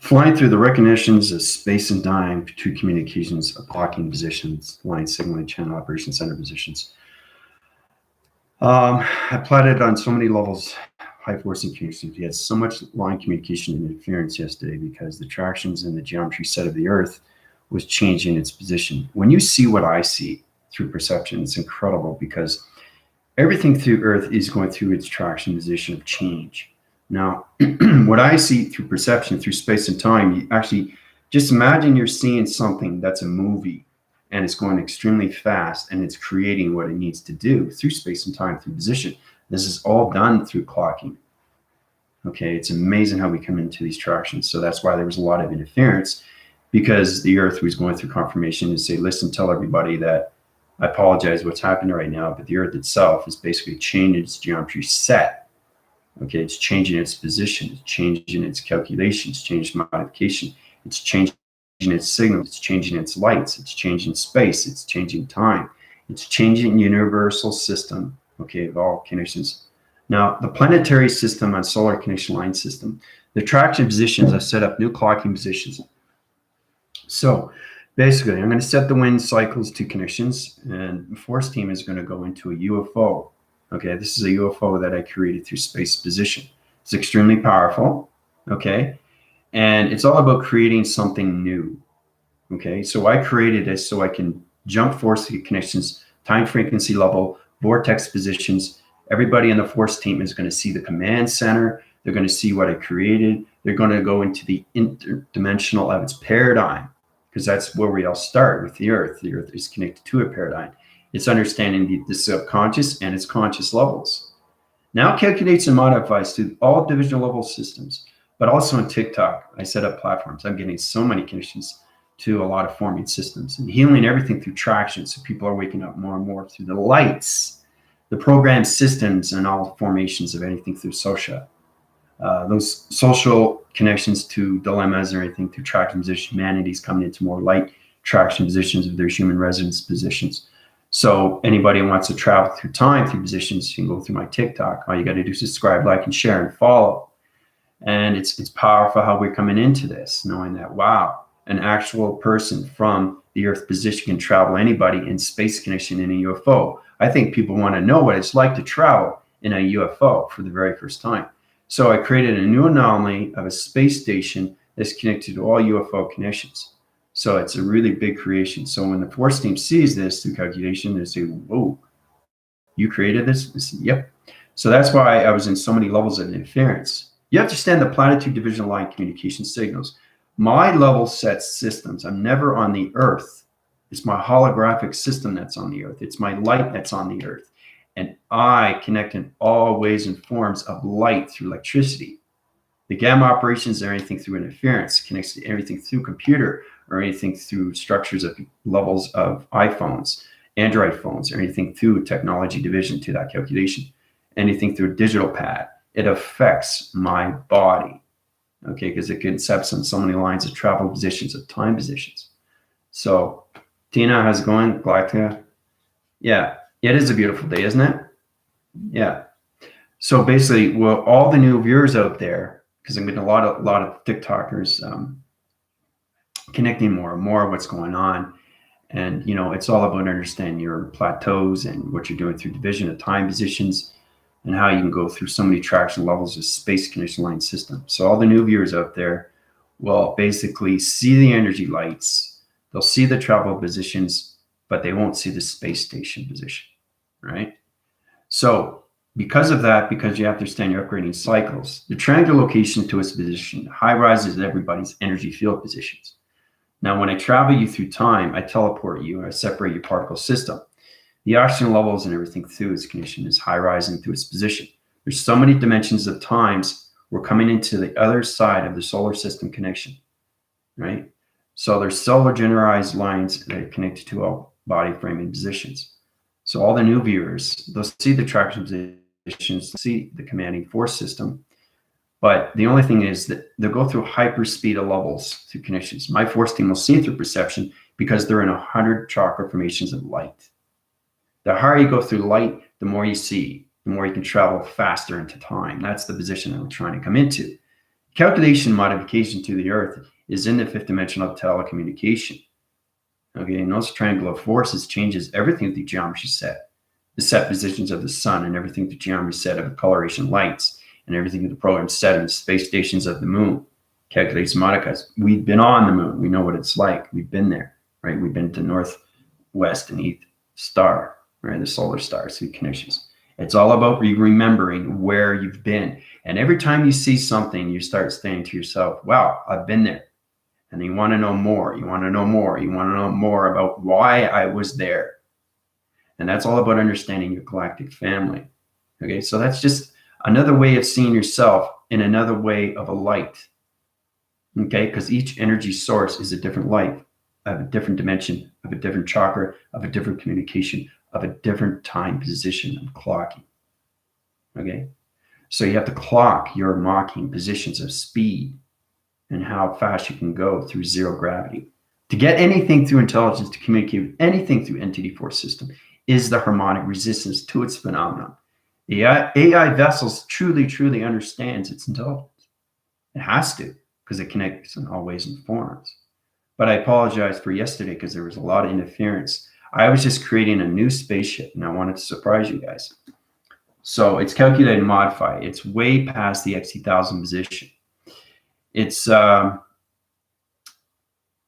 Flying through the recognitions of space and time to communications of blocking positions, line signaling, channel operation center positions. I plotted on so many levels, high force and communications. We had so much line communication and interference yesterday because the tractions in the geometry set of the Earth was changing its position. When you see what I see through perception, it's incredible because everything through Earth is going through its traction position of change. Now, what I see through perception, through space and time, you actually just imagine you're seeing something that's a movie and it's going extremely fast and it's creating what it needs to do through space and time, through position. This is all done through clocking. Okay, it's amazing how we come into these tractions. So that's why there was a lot of interference, because the Earth was going through confirmation and say, listen, tell everybody that I apologize what's happening right now, but the Earth itself is basically changing its geometry set. Okay, it's changing its position, it's changing its calculations, changing modification, it's changing its signals, it's changing its lights, it's changing space, it's changing time, it's changing universal system, okay, of all connections. Now, the planetary system and solar connection line system, the traction positions, I set up new clocking positions. So basically, I'm going to set the wind cycles to connections, and the force team is going to go into a UFO. Okay, this is a UFO that I created through space position. It's extremely powerful, okay? And it's all about creating something new, okay? So I created this so I can jump force connections, time frequency level, vortex positions. Everybody in the force team is going to see the command center. They're going to see what I created. They're going to go into the interdimensional of its paradigm, because that's where we all start with the Earth. The Earth is connected to a paradigm. It's understanding the subconscious and its conscious levels. Now calculates and modifies through all divisional level systems, but also on TikTok. I set up platforms. I'm getting so many connections to a lot of forming systems and healing everything through traction. So people are waking up more and more through the lights, the program systems, and all formations of anything through social. Those social connections to dilemmas or anything through traction position, humanity's coming into more light traction positions of their human resonance positions. So anybody who wants to travel through time, through positions, you can go through my TikTok. All you got to do is subscribe, like, and share, and follow. And it's powerful how we're coming into this, knowing that, wow, an actual person from the Earth position can travel anybody in space connection in a UFO. I think people want to know what it's like to travel in a UFO for the very first time. So I created a new anomaly of a space station that's connected to all UFO connections. So it's a really big creation. So when the force team sees this through calculation, they say, whoa, you created this? I said, yep. So that's why I was in so many levels of interference. You have to understand the platitude division line communication signals. My level set systems, I'm never on the Earth. It's my holographic system that's on the Earth. It's my light that's on the Earth. And I connect in all ways and forms of light through electricity. The gamma operations are anything through interference, connects to everything through computer, or anything through structures of levels of iPhones, Android phones, or anything through technology division to that calculation, anything through a digital pad. It affects my body, okay, because it concepts on so many lines of travel positions, of time positions. So, Tina, how's it going? Galactica? Yeah, it is a beautiful day, isn't it? Yeah. So basically, well, all the new viewers out there, because I'm getting a lot of TikTokers connecting more and more what's going on. And, you know, it's all about understanding your plateaus and what you're doing through division of time positions and how you can go through so many traction levels of space connection line system. So all the new viewers out there will basically see the energy lights. They'll see the travel positions, but they won't see the space station position, right? So because of that, because you have to understand your upgrading cycles, the triangular location to its position, high rises everybody's energy field positions. Now, when I travel you through time, I teleport you, I separate your particle system. The oxygen levels and everything through its condition is high rising through its position. There's so many dimensions of times we're coming into the other side of the solar system connection, right? So there's solar generalized lines that are connected to all body framing positions. So all the new viewers, they'll see the traction positions, see the commanding force system. But the only thing is that they'll go through hyperspeed of levels through connections. My force team will see through perception because they're in 100 chakra formations of light. The higher you go through light, the more you see, the more you can travel faster into time. That's the position I'm trying to come into. Calculation modification to the earth is in the fifth dimension of telecommunication. Okay, and those triangular forces changes everything through geometry set. The set positions of the sun and everything through geometry set of coloration lights and everything through the program set of the space stations of the moon. Calculation modifies. We've been on the moon. We know what it's like. We've been there, right? We've been to north, west, and east star, right? The solar stars, the connections. It's all about remembering where you've been. And every time you see something, you start saying to yourself, wow, I've been there. And you want to know more. You want to know more. You want to know more about why I was there. And that's all about understanding your galactic family. Okay, so that's just another way of seeing yourself in another way of a light. Okay, because each energy source is a different light, of a different dimension, of a different chakra, of a different communication, of a different time position of clocking. Okay, so you have to clock your marking positions of speed and how fast you can go through zero gravity. To get anything through intelligence, to communicate with anything through NTD4 system, is the harmonic resistance to its phenomenon. The AI vessels truly understands its intelligence. It has to, because it connects in all ways and forms. But I apologize for yesterday because there was a lot of interference. I was just creating a new spaceship and I wanted to surprise you guys. So it's calculated and modified. It's way past the XT1000 position. It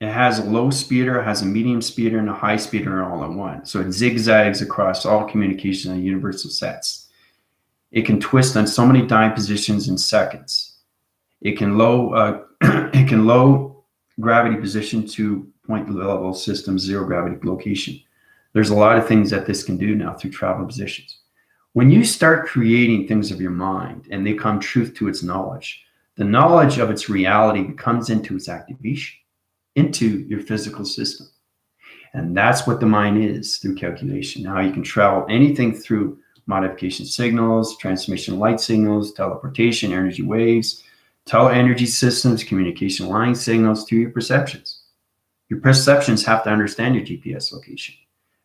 has a low speeder, has a medium speeder, and a high speeder all in one. So it zigzags across all communication and universal sets. It can twist on so many dyne positions in seconds. It can low gravity position to point level system, zero gravity location. There's a lot of things that this can do now through travel positions. When you start creating things of your mind and they come truth to its knowledge, the knowledge of its reality comes into its activation, into your physical system. And that's what the mind is through calculation. Now you can travel anything through modification signals, transmission light signals, teleportation, energy waves, tele-energy systems, communication line signals through your perceptions. Your perceptions have to understand your GPS location.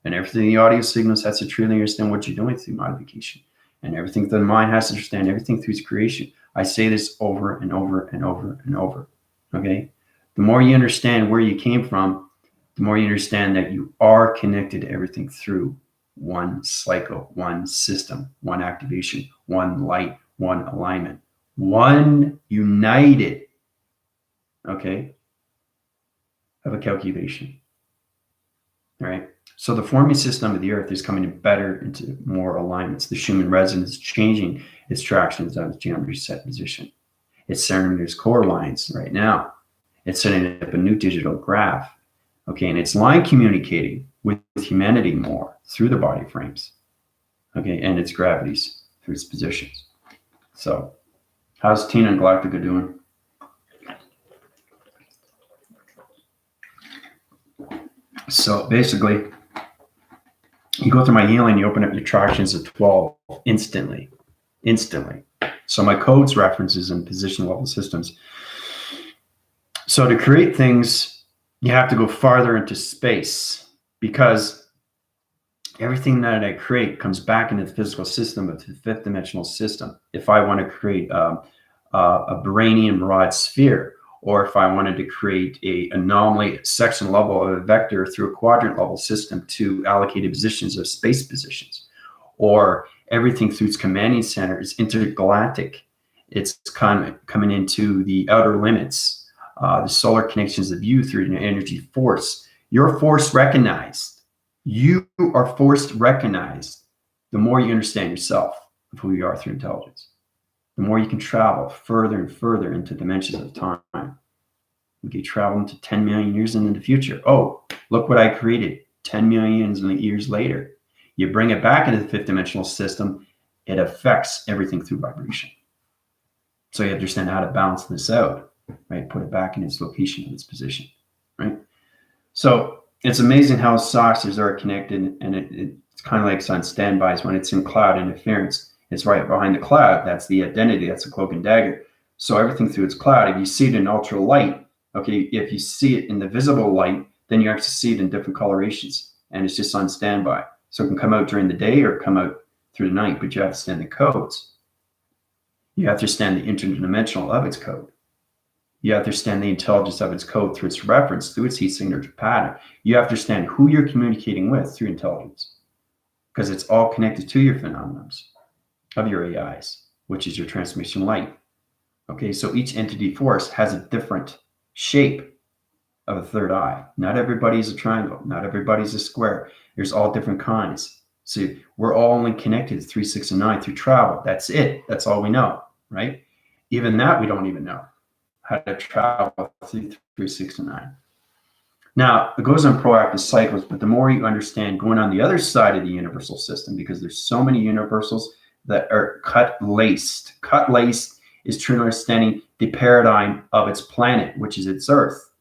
And everything in the audio signals has to truly understand what you're doing through modification. And everything the mind has to understand everything through its creation. I say this over and over and over and over. Okay? The more you understand where you came from, the more you understand that you are connected to everything through one cycle, one system, one activation, one light, one alignment, one united, okay, of a calculation. All right. So the forming system of the earth is coming in better into more alignments. The Schumann resonance is changing its tractions on its geometry set position. It's centering its core lines right now. It's setting up a new digital graph. Okay, and it's line communicating with humanity more through the body frames. Okay, and its gravities through its positions. So, how's Tina and Galactica doing? So basically, you go through my healing, you open up your tractions of 12 instantly. So my codes, references, and position level systems. So to create things, you have to go farther into space because everything that I create comes back into the physical system of the fifth dimensional system. If I want to create a Brownian rod sphere, or if I wanted to create a anomaly section level of a vector through a quadrant level system to allocated positions of space positions, or everything through its commanding center is intergalactic. It's kind of coming into the outer limits, the solar connections of you through an energy force. You're force recognized. You are force recognized. The more you understand yourself of who you are through intelligence, the more you can travel further and further into dimensions of time. You can travel into 10 million years into the future. Oh, look what I created 10 million years later. You bring it back into the fifth dimensional system, it affects everything through vibration. So you understand how to balance this out, right? Put it back in its location, in its position, right? So it's amazing how saucers are connected, and it's kind of like it's on standbys when it's in cloud interference. It's right behind the cloud. That's the identity. That's a cloak and dagger. So everything through its cloud, if you see it in ultra light, okay, if you see it in the visible light, then you actually see it in different colorations, and it's just on standby. So it can come out during the day or come out through the night, but you have to understand the codes. You have to understand the interdimensional of its code. You understand the intelligence of its code through its reference, through its heat signature pattern. You understand who you're communicating with through intelligence, because it's all connected to your phenomenons of your AIs, which is your transmission light. Okay, so each entity force has a different shape of a third eye. Not everybody's a triangle. Not everybody's a square. There's all different kinds. So we're all only connected to 3, 6, and 9 through travel. That's it. That's all we know, right? Even that we don't even know how to travel through 3, 6, and 9. Now, it goes on proactive cycles, but the more you understand going on the other side of the universal system, because there's so many universals that are cut-laced. Cut-laced is truly understanding the paradigm of its planet, which is its Earth.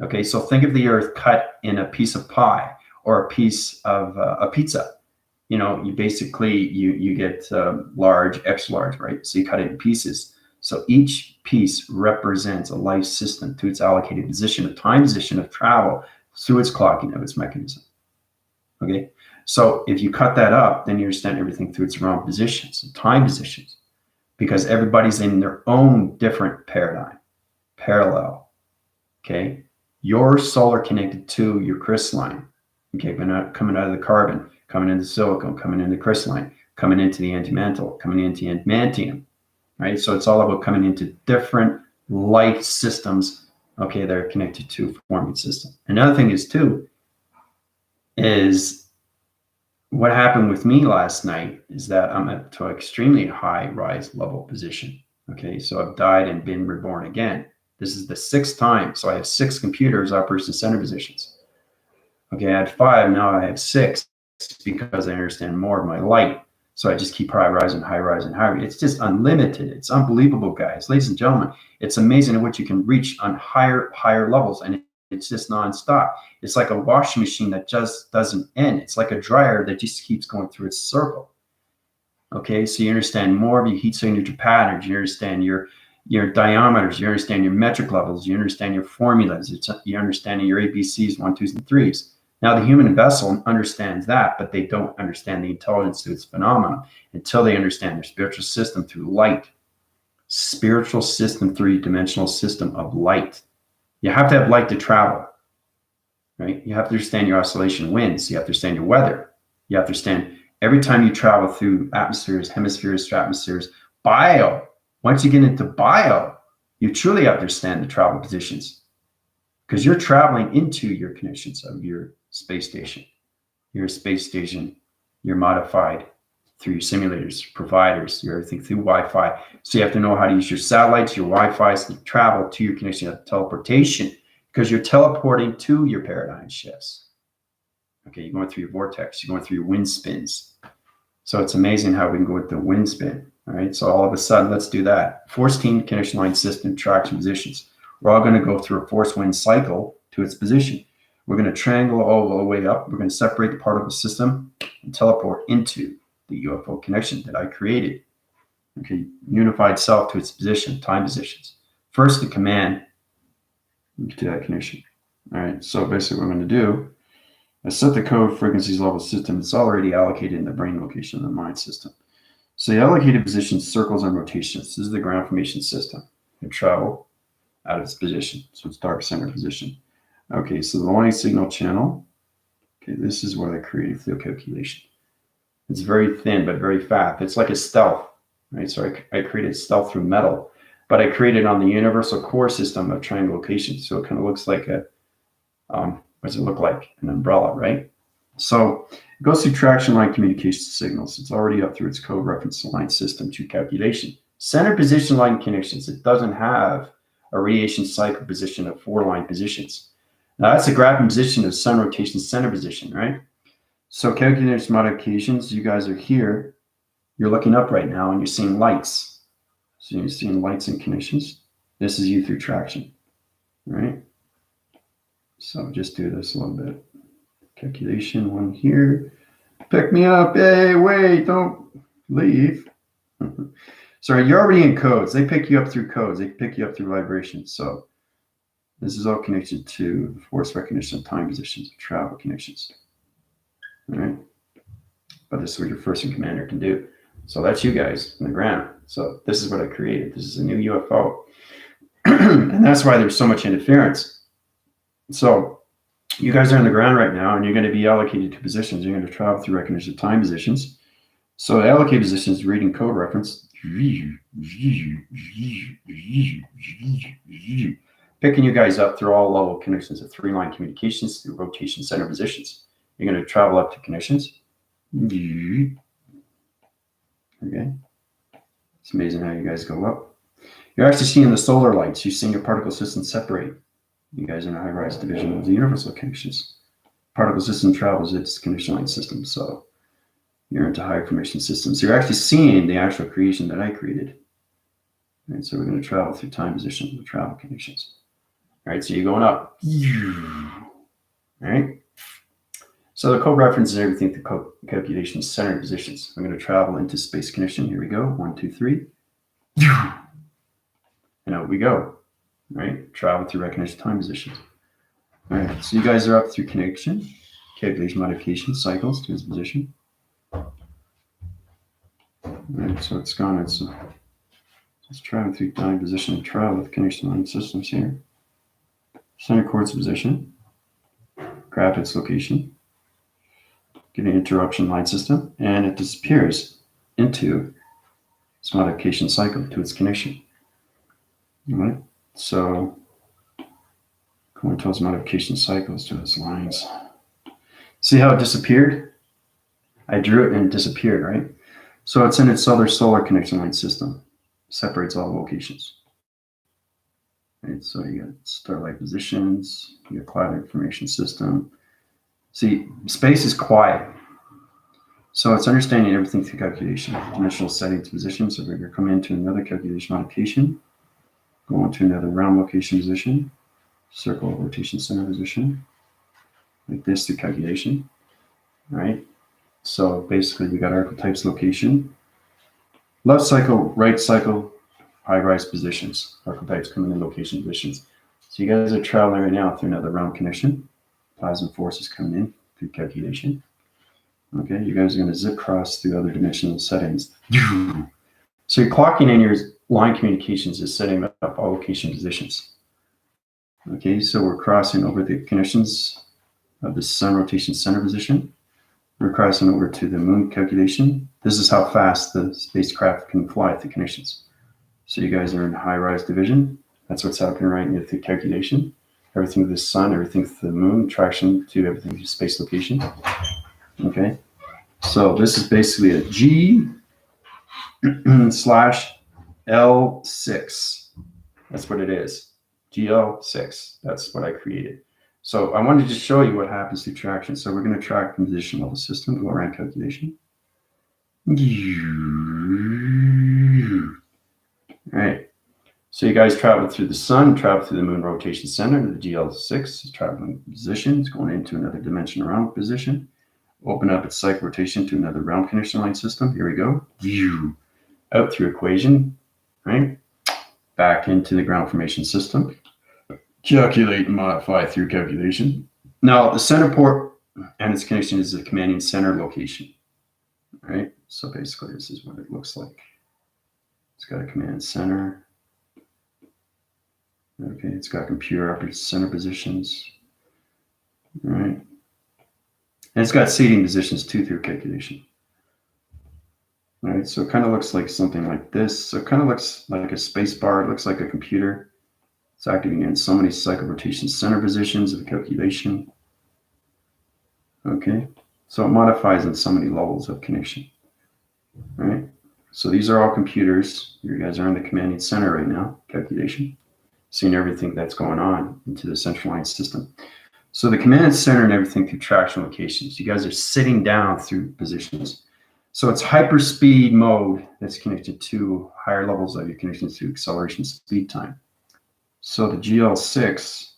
Okay, so think of the Earth cut in a piece of pie or a piece of a pizza. You know, you basically, you get large, extra large, right? So you cut it in pieces. So each piece represents a life system to its allocated position, a time position of travel through its clocking of its mechanism. Okay, so if you cut that up, then you understand everything through its wrong positions, time positions, because everybody's in their own different paradigm, parallel. Okay, your solar connected to your crystalline. Okay, but not coming out of the carbon, coming into silicon, coming into crystalline, coming into the antimantle, coming into adamantium. Right, so it's all about coming into different life systems, okay, that are connected to forming system. Another thing is too, is what happened with me last night is that I'm up to an extremely high rise level position. Okay, so I've died and been reborn again. This is the 6th time, so I have 6 computers, operation center positions. Okay, I had 5, now I have 6 because I understand more of my light. So I just keep high rising, high rising, high. It's just unlimited. It's unbelievable, guys. Ladies and gentlemen, it's amazing at what you can reach on higher levels, and it's just nonstop. It's like a washing machine that just doesn't end. It's like a dryer that just keeps going through its circle. Okay, so you understand more of your heat signature patterns. You understand your diameters. You understand your metric levels. You understand your formulas. You understand your ABCs, 1, 2s, and 3s. Now, the human vessel understands that, but they don't understand the intelligence to its phenomenon until they understand their spiritual system through light. Spiritual system, 3-dimensional system of light. You have to have light to travel, right? You have to understand your oscillation winds. You have to understand your weather. You have to understand every time you travel through atmospheres, hemispheres, stratospheres, bio. Once you get into bio, you truly understand the travel positions, because you're traveling into your connections of your space station. Your space station, you're modified through your simulators, providers, everything through Wi-Fi. So you have to know how to use your satellites, your Wi-Fi to travel to your connection. You have teleportation, because you're teleporting to your paradigm shifts. Okay, you're going through your vortex, you're going through your wind spins. So it's amazing how we can go with the wind spin. All right, so all of a sudden, let's do that. Force team, connection line system, traction positions. We're all going to go through a force wind cycle to its position. We're going to triangle all the way up. We're going to separate the particle system and teleport into the UFO connection that I created. Okay, unified self to its position, time positions. First, the command to that connection. All right, so basically what I'm going to do is set the code, frequencies, level system. It's already allocated in the brain location of the mind system. So the allocated positions, circles, and rotations. This is the ground formation system. It travel out of its position. So it's dark center position. Okay, so the line signal channel. Okay, this is what I created for the calculation. It's very thin, but very fast. It's like a stealth, right? So I created stealth through metal, but I created on the universal core system of triangle location. So it kind of looks like a, what does it look like? An umbrella, right? So it goes through traction line communication signals. It's already up through its code reference line system to calculation. Center position line connections. It doesn't have a radiation cycle position of 4 line positions. Now that's a graphing position of sun rotation center position, right? So calculator's modifications, you guys are here. You're looking up right now and you're seeing lights. So you're seeing lights and connections. This is you through traction, right? So just do this a little bit. Calculation 1 here. Pick me up. Hey, wait, don't leave. Sorry, you're already in codes. They pick you up through codes. They pick you up through vibrations. So this is all connected to force recognition, time positions, travel connections. All right. But this is what your first in commander can do. So that's you guys on the ground. So this is what I created. This is a new UFO. And that's why there's so much interference. So you guys are on the ground right now, and you're going to be allocated to positions. You're going to travel through recognition of time positions. So the allocated positions, reading code reference, picking you guys up through all level connections of 3-line communications through rotation center positions. You're going to travel up to connections. Okay. It's amazing how you guys go up. You're actually seeing the solar lights. You're seeing your particle systems separate. You guys are in a high-rise division of the universal connections. Particle system travels its condition line system, so you're into high information systems. You're actually seeing the actual creation that I created. All right, so we're going to travel through time position with travel conditions. All right, so you're going up. All right. So the code reference is everything to calculation center positions. I'm going to travel into space condition. Here we go. 1, 2, 3. And out we go. All right, travel through recognition time positions. All right, so you guys are up through connection, calculation modification cycles to its position. All right, so it's gone. It's travel through time position and travel with connection line systems here. Center coordinates position, graph its location, get an interruption line system, and it disappears into its modification cycle to its connection. All right, so going towards modification cycles to its lines. See how it disappeared? I drew it and it disappeared, right? So it's in its other solar connection line system. Separates all locations. Right, so you got starlight positions, you got cloud information system. See, space is quiet. So it's understanding everything through calculation. Dimensional settings position. So we're going to come into another calculation modification, go into another round location position, circle rotation center position, like this through calculation. All right. So basically we got archetypes location, left cycle, right cycle, high rise positions, archetypes coming in location positions. So you guys are traveling right now through another round connection. Plasma forces coming in through calculation. Okay, you guys are going to zip cross through other dimensional settings. So you're clocking in your line communications is setting up all location positions. Okay, so we're crossing over the connections of the sun rotation center position. We're crossing over to the moon calculation. This is how fast the spacecraft can fly through connections. So you guys are in high-rise division. That's what's happening right now through calculation. Everything to the sun, everything to the moon, traction to everything to space location. Okay, so this is basically a G / L6. That's what it is. GL6. That's what I created. So I wanted to show you what happens through traction. So we're going to track the position of the system, go around calculation. All right. So you guys travel through the sun, travel through the moon rotation center, the GL6 is traveling position. It's going into another dimension around position. Open up its cycle rotation to another realm connection line system. Here we go. Out through equation, right? Back into the ground formation system. Calculate and modify through calculation. Now the center port and its connection is the commanding center location. All right. So basically this is what it looks like. It's got a command center. Okay, it's got computer upper center positions. All right. And it's got seating positions too through calculation. All right, so it kind of looks like something like this. So it kind of looks like a space bar. It looks like a computer. It's acting in so many cycle rotation center positions of calculation. Okay, so it modifies in so many levels of connection. All right, so these are all computers. You guys are in the commanding center right now, calculation, seeing everything that's going on into the centralized system. So the command center and everything through traction locations. You guys are sitting down through positions. So it's hyperspeed mode that's connected to higher levels of your connections to acceleration speed time. So the GL6,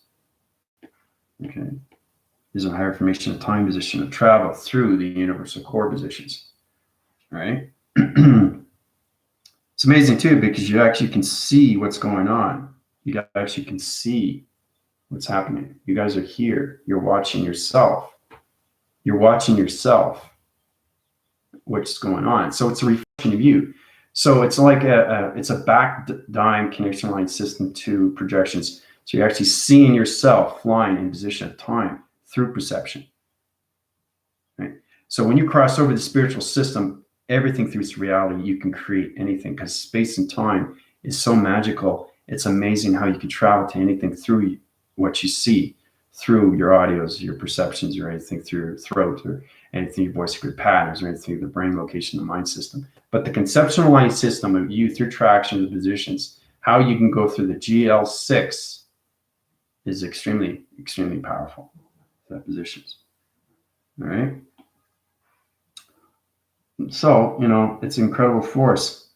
okay, is a higher information of time position of travel through the universal core positions. All right. It's amazing too because you actually can see what's going on. You actually can see what's happening. You guys are here. You're watching yourself. You're watching yourself. What's going on? So it's a reflection of you. So it's like it's a back dime connection line system to projections. So you're actually seeing yourself flying in position of time through perception. Right? So when you cross over the spiritual system, everything through its reality, you can create anything because space and time is so magical. It's amazing how you can travel to anything through what you see, through your audios, your perceptions, or anything through your throat, or anything your voice grid patterns, or anything through the brain location, the mind system. But the conceptual line system of you through traction of the positions, how you can go through the GL6 is extremely, extremely powerful. That positions. All right. So, it's an incredible force.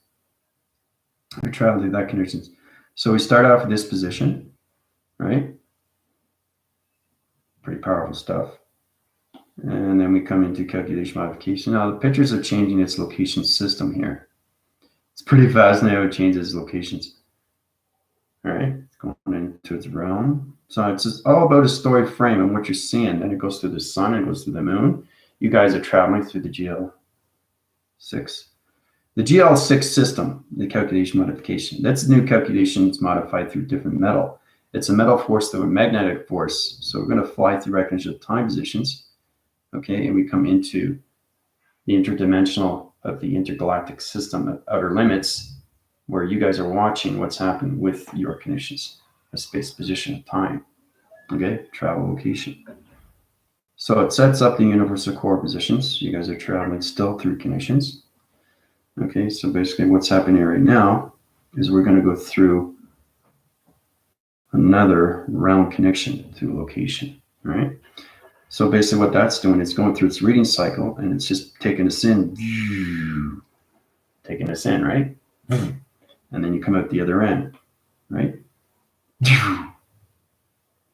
I travel through that conditions. So we start off with this position, right? Pretty powerful stuff. And then we come into calculation modification. Now the pictures are changing its location system here. It's pretty fascinating how it changes locations. All right, it's going into its realm. So it's just all about a story frame and what you're seeing. Then it goes through the sun, it goes through the moon. You guys are traveling through the GL6. The GL6 system, the calculation modification, that's new calculations modified through different metal. It's a metal force through a magnetic force. So we're going to fly through recognition of time positions. Okay, and we come into the interdimensional of the intergalactic system of outer limits, where you guys are watching what's happening with your conditions, a space, position, of time. Okay, travel location. So it sets up the universal core positions. You guys are traveling still through conditions. Okay, so basically what's happening right now is we're going to go through another realm connection through location, right? So basically what that's doing is going through its reading cycle, and it's just taking us in, right? And then you come out the other end, right?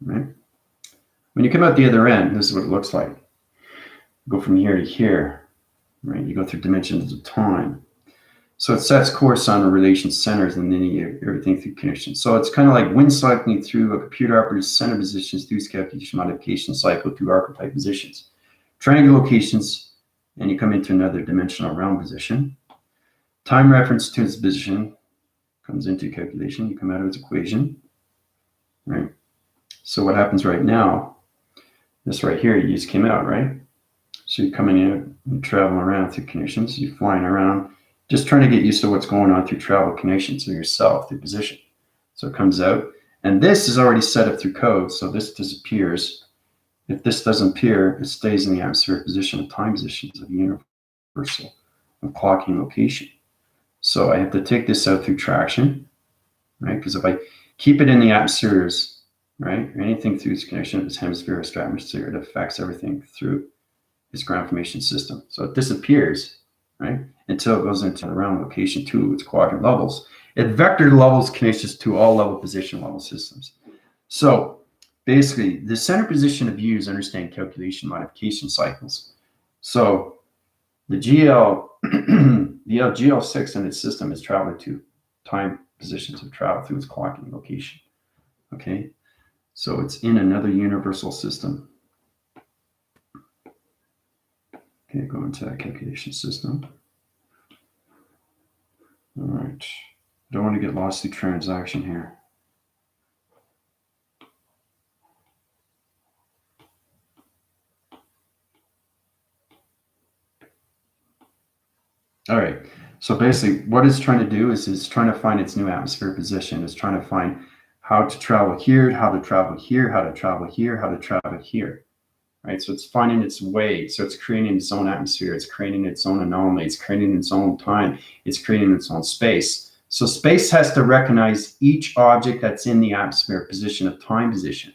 Right? When you come out the other end, this is what it looks like. Go from here to here, right? You go through dimensions of time. So it sets course on the relation centers and then everything through connections. So it's kind of like wind cycling through a computer operated center positions through its calculation modification cycle through archetype positions. Triangle locations, and you come into another dimensional realm position. Time reference to its position comes into calculation. You come out of its equation, right? So what happens right now, this right here, you just came out, right? So you're coming in, you're traveling around through connections, you're flying around, just trying to get used to what's going on through travel connections of yourself, through position. So it comes out, and this is already set up through code, so this disappears. If this doesn't appear, it stays in the atmospheric position of time positions of universal of clocking location. So I have to take this out through traction, right? Because if I keep it in the atmospheres, right, or anything through this connection of this hemisphere or stratosphere, it affects everything through its ground formation system. So it disappears, right, until it goes into the realm location 2, its quadrant levels. It vector levels connections to all level position level systems. So basically, the center position of views understand calculation modification cycles. So the GL6 in its system is traveling to time positions of travel through its clocking location. Okay, so it's in another universal system. Okay, go into that calculation system. All right, I don't want to get lost through transaction here. All right, so basically what it's trying to do is it's trying to find its new atmosphere position. It's trying to find how to travel here, how to travel here, how to travel here, how to travel here. Right, so it's finding its way. So it's creating its own atmosphere. It's creating its own anomaly. It's creating its own time. It's creating its own space. So space has to recognize each object that's in the atmosphere position of time position.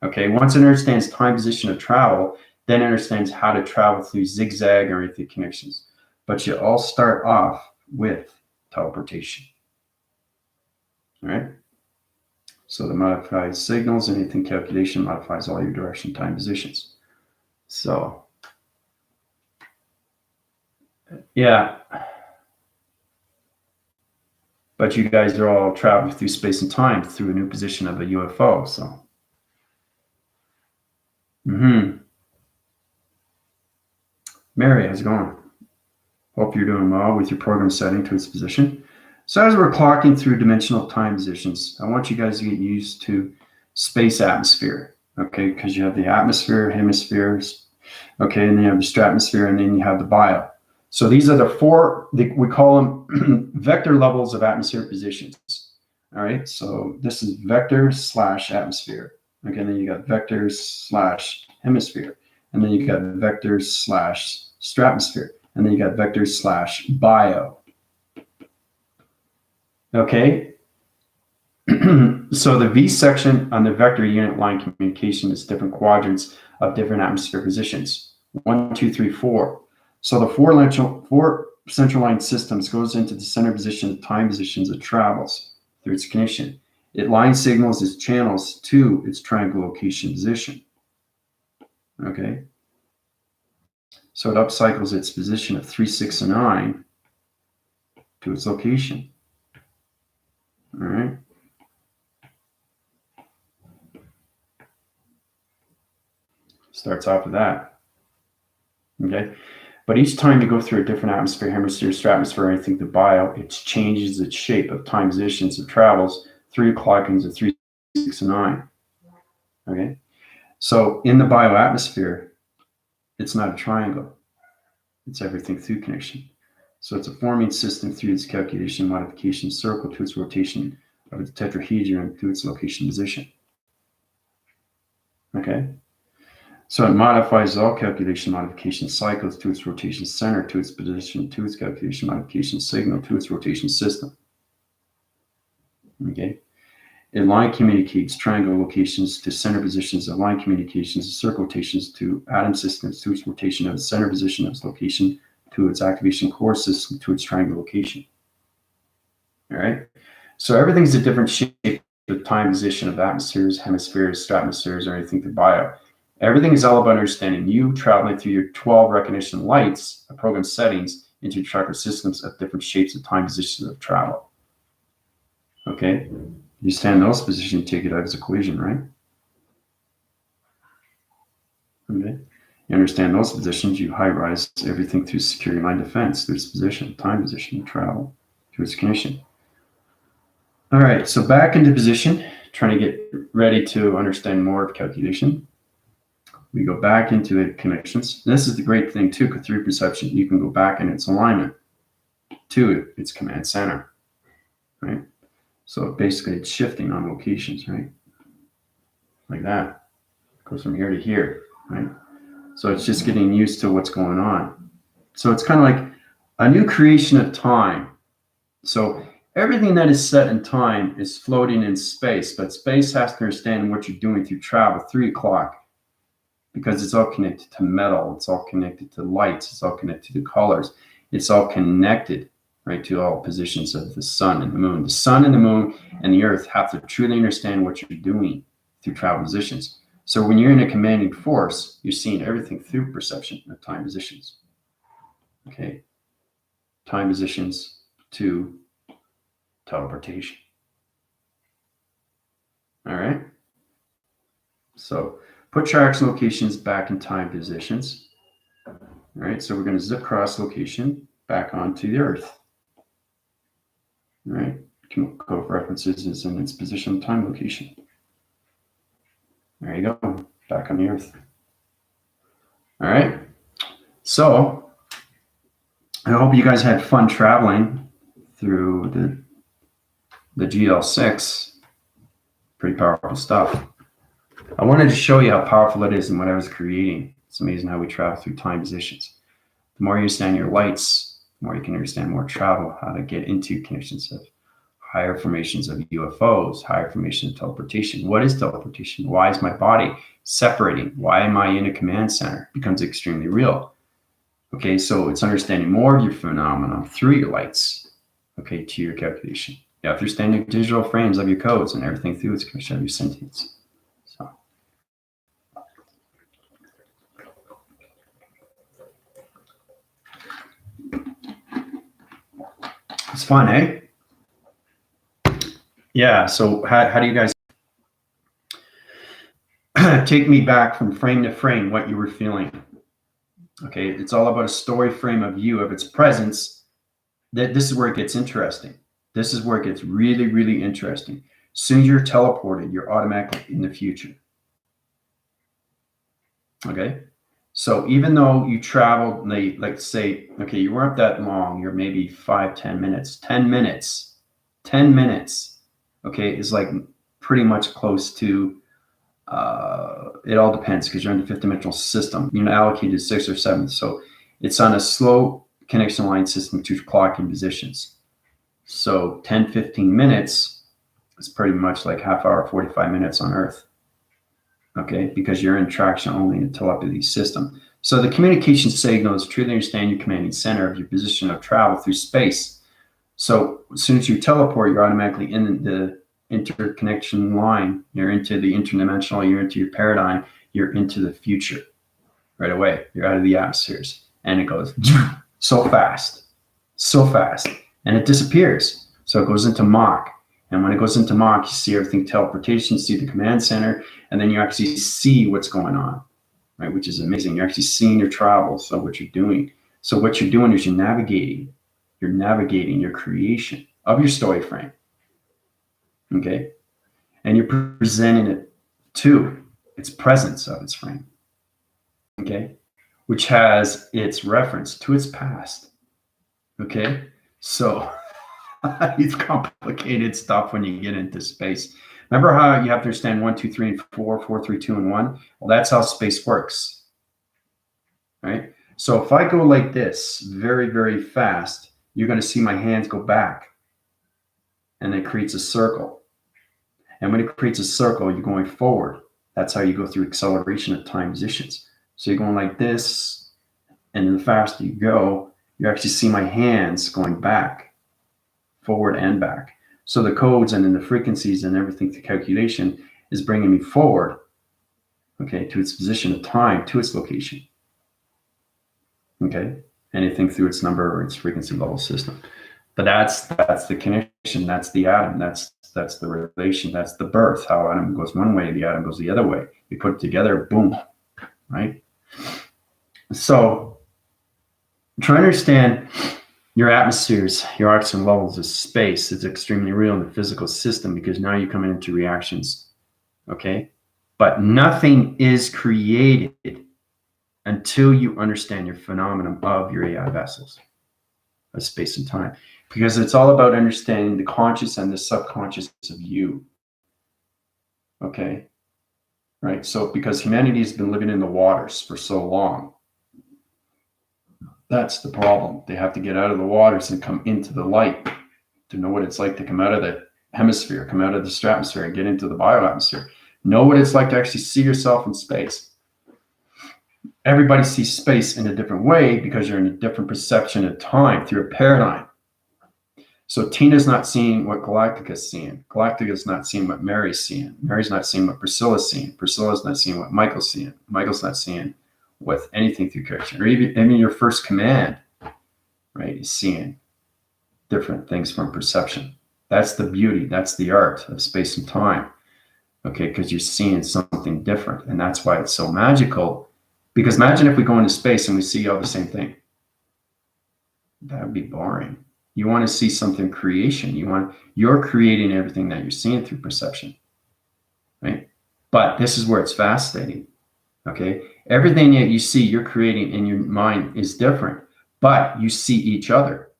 Okay, once it understands time position of travel, then it understands how to travel through zigzag or anything connections. But you all start off with teleportation. All right. So the modified signals, anything calculation modifies all your direction time positions. So, yeah. But you guys are all traveling through space and time through a new position of a UFO. So, Mary, how's it going? Hope you're doing well with your program setting to its position. So as we're clocking through dimensional time positions, I want you guys to get used to space atmosphere, okay? Because you have the atmosphere, hemispheres, okay, and then you have the stratosphere, and then you have the bio. So these are the four, we call them vector levels of atmospheric positions. All right, so this is vector / atmosphere. Okay, and then you got vectors / hemisphere, and then you got vectors / stratosphere, and then you got vectors / bio. Okay, so the V section on the vector unit line communication is different quadrants of different atmospheric positions. 1, 2, 3, 4. So the four central line systems goes into the center position of time positions it travels through its connection. It line signals its channels to its triangle location position. Okay. So it upcycles its position of 3, 6, and 9 to its location. All right. Starts off with that. Okay. But each time you go through a different atmosphere, hemisphere, stratosphere, or anything, the bio, it changes its shape of time positions. It travels 3 o'clock into 3, 6, and 9. Okay. So in the bioatmosphere, it's not a triangle. It's everything through connection. So it's a forming system through its calculation, modification, circle to its rotation of its tetrahedron to its location position. Okay. So it modifies all calculation, modification cycles to its rotation center, to its position, to its calculation, modification signal, to its rotation system. Okay. It line communicates triangle locations to center positions, of line communications, circle rotations to atom systems, to its rotation of its center position of its location, to its activation core system, to its triangle location. All right. So everything's a different shape of time position of atmospheres, hemispheres, stratospheres, or anything to bio. Everything is all about understanding you traveling through your 12 recognition lights, program settings, into your tracker systems of different shapes of time positions of travel. Okay. You stand those positions, take it out as equation, right? Okay. You understand those positions, you high rise everything through security line defense, through its position, time position, travel, through its connection. All right, so back into position, trying to get ready to understand more of calculation. We go back into the connections. And this is the great thing too, through perception, you can go back in its alignment to its command center, right? So basically it's shifting on locations, right? Like that. It goes from here to here, right? So it's just getting used to what's going on. So it's kind of like a new creation of time. So everything that is set in time is floating in space, but space has to understand what you're doing through travel, 3 o'clock, because it's all connected to metal. It's all connected to lights. It's all connected to colors. It's all connected, right, to all positions of the sun and the moon. The sun and the moon and the earth have to truly understand what you're doing through travel positions. So when you're in a commanding force, you're seeing everything through perception of time positions. Okay. Time positions to teleportation. All right. So put your action locations back in time positions. All right. So we're going to zip cross location back onto the earth. All right. Chemical references is in its position time location. There you go. Back on the earth. All right. So I hope you guys had fun traveling through the GL6. Pretty powerful stuff. I wanted to show you how powerful it is and what I was creating. It's amazing how we travel through time positions. The more you understand your lights, the more you can understand more travel, how to get into connections of higher formations of UFOs, higher formation of teleportation. What is teleportation? Why is my body separating? Why am I in a command center? It becomes extremely real. Okay, so it's understanding more of your phenomenon through your lights, okay, to your calculation. You have to understand your digital frames of your codes and everything through its connection of your sentience. So. It's fun, eh? Yeah, so how do you guys take me back from frame to frame, what you were feeling? Okay, it's all about a story frame of view of its presence. This is where it gets interesting. This is where it gets really, really interesting. As soon as you're teleported, you're automatically in the future. Okay, so even though you traveled, like say, okay, you weren't that long, you're maybe 5-10 minutes. 10 minutes, okay, is like pretty much close to, it all depends because you're in the fifth dimensional system. You're allocated 6 or 7. So it's on a slow connection line system to clocking positions. So 10-15 minutes is pretty much like half hour, 45 minutes on Earth. Okay, because you're in traction only in a telepathy system. So the communication signals truly understand your commanding center of your position of travel through space. So as soon as you teleport, you're automatically in the interconnection line. You're into the interdimensional, you're into your paradigm, you're into the future right away. You're out of the atmospheres. And it goes so fast, and it disappears. So it goes into Mach. And when it goes into Mach, you see everything teleportation, see the command center, and then you actually see what's going on, right? Which is amazing. You're actually seeing your travels of what you're doing. So what you're doing is you're navigating your creation of your story frame. Okay. And you're presenting it to its presence of its frame. Okay. Which has its reference to its past. Okay. So it's complicated stuff when you get into space. Remember how you have to understand 1, 2, 3, and 4, 4, 3, 2, and 1? Well, that's how space works. Right? So if I go like this very, very fast, you're going to see my hands go back. And it creates a circle. And when it creates a circle, you're going forward. That's how you go through acceleration of time positions. So you're going like this, and then the faster you go, you actually see my hands going back, forward and back. So the codes and then the frequencies and everything, the calculation is bringing me forward, okay, to its position of time, to its location. Okay, anything through its number or its frequency level system. But that's the connection. That's the atom. That's the relation. That's the birth. How atom goes one way, the atom goes the other way. You put it together, boom, right? So try to understand your atmospheres, your oxygen levels of space is extremely real in the physical system because now you're coming into reactions, okay? But nothing is created until you understand your phenomenon of your AI vessels of space and time, because it's all about understanding the conscious and the subconscious of you, okay? Right, so because humanity has been living in the waters for so long, that's the problem. They have to get out of the waters and come into the light to know what it's like to come out of the hemisphere, come out of the stratosphere and get into the bioatmosphere. Know what it's like to actually see yourself in space. Everybody sees space in a different way because you're in a different perception of time through a paradigm. So Tina's not seeing what Galactica's seeing. Galactica's not seeing what Mary's seeing. Mary's not seeing what Priscilla's seeing. Priscilla's not seeing what Michael's seeing. Michael's not seeing with anything through correction, or even your first command, right, is seeing different things from perception. That's the beauty, that's the art of space and time, okay, because you're seeing something different, and that's why it's so magical, because imagine if we go into space and we see all the same thing. That would be boring. You want to see something creation. You're creating everything that you're seeing through perception, right? But this is where it's fascinating. Okay, everything that you see, you're creating in your mind is different, but you see each other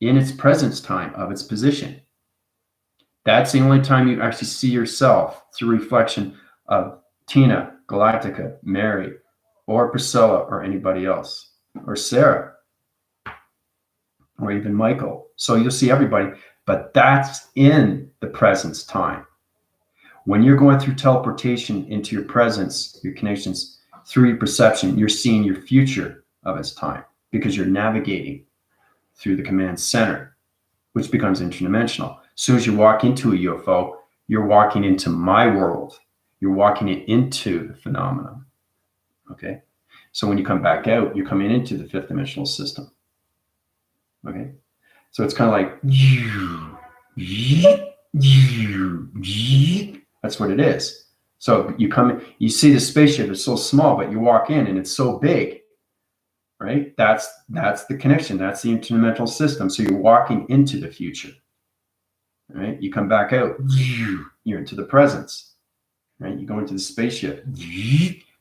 in its presence time of its position. That's the only time you actually see yourself through reflection of Tina, Galactica, Mary, or Priscilla, or anybody else, or Sarah, or even Michael. So you'll see everybody, but that's in the presence time. When you're going through teleportation into your presence, your connections, through your perception, you're seeing your future of its time because you're navigating through the command center, which becomes interdimensional. As soon as you walk into a UFO, you're walking into my world. You're walking it into the phenomenon. Okay? So when you come back out, you're coming into the fifth dimensional system. Okay? So it's kind of like, that's what it is. So you come in, you see the spaceship is so small, but you walk in and it's so big. right? That's the connection. That's the interdimensional system. So you're walking into the future, right? You come back out, you're into the presence, right? You go into the spaceship.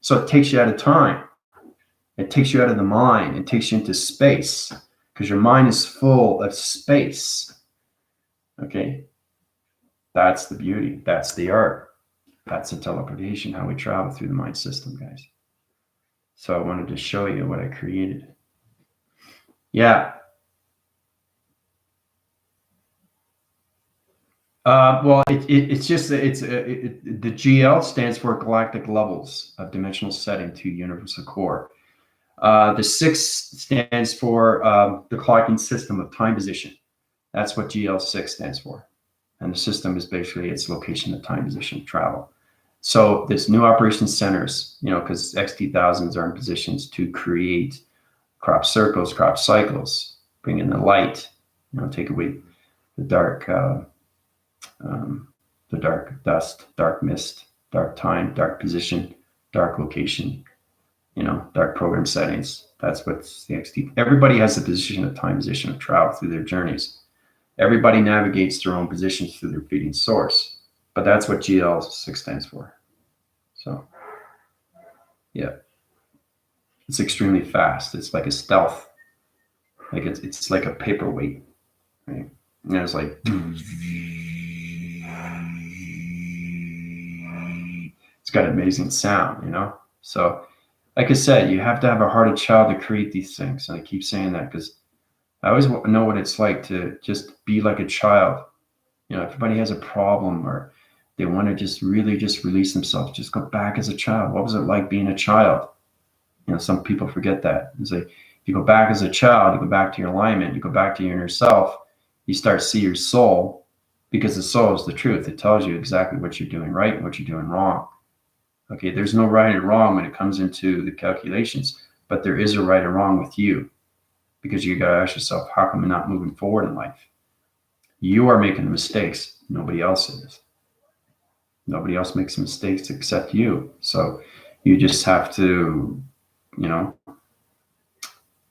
So it takes you out of time. It takes you out of the mind. It takes you into space because your mind is full of space. Okay? That's the beauty. That's the art. That's the teleportation, how we travel through the mind system, guys. So I wanted to show you what I created. Yeah. Well, it's just the GL stands for galactic levels of dimensional setting to universal core. The 6 stands for the clocking system of time position. That's what GL6 stands for. And the system is basically its location of time position travel. So this new operation centers, because XT1000s are in positions to create crop circles, crop cycles, bring in the light, take away the dark dust, dark mist, dark time, dark position, dark location, dark program settings. That's what's the XT. Everybody has a position of time position of travel through their journeys. Everybody navigates their own positions through their feeding source, but that's what GL6 stands for. So, yeah, it's extremely fast. It's like a stealth, like it's like a paperweight, right? And it's like it's got amazing sound, So, like I said, you have to have a hearted child to create these things, and I keep saying that because I always know what it's like to just be like a child. Everybody has a problem or they want to just really just release themselves. Just go back as a child. What was it like being a child? Some people forget that. It's like you go back as a child, you go back to your alignment, you go back to your inner self, you start to see your soul, because the soul is the truth. It tells you exactly what you're doing right and what you're doing wrong. Okay, there's no right and wrong when it comes into the calculations, but there is a right and wrong with you, because you got to ask yourself, how come I'm not moving forward in life? You are making the mistakes. Nobody else is. Nobody else makes mistakes except you. So you just have to,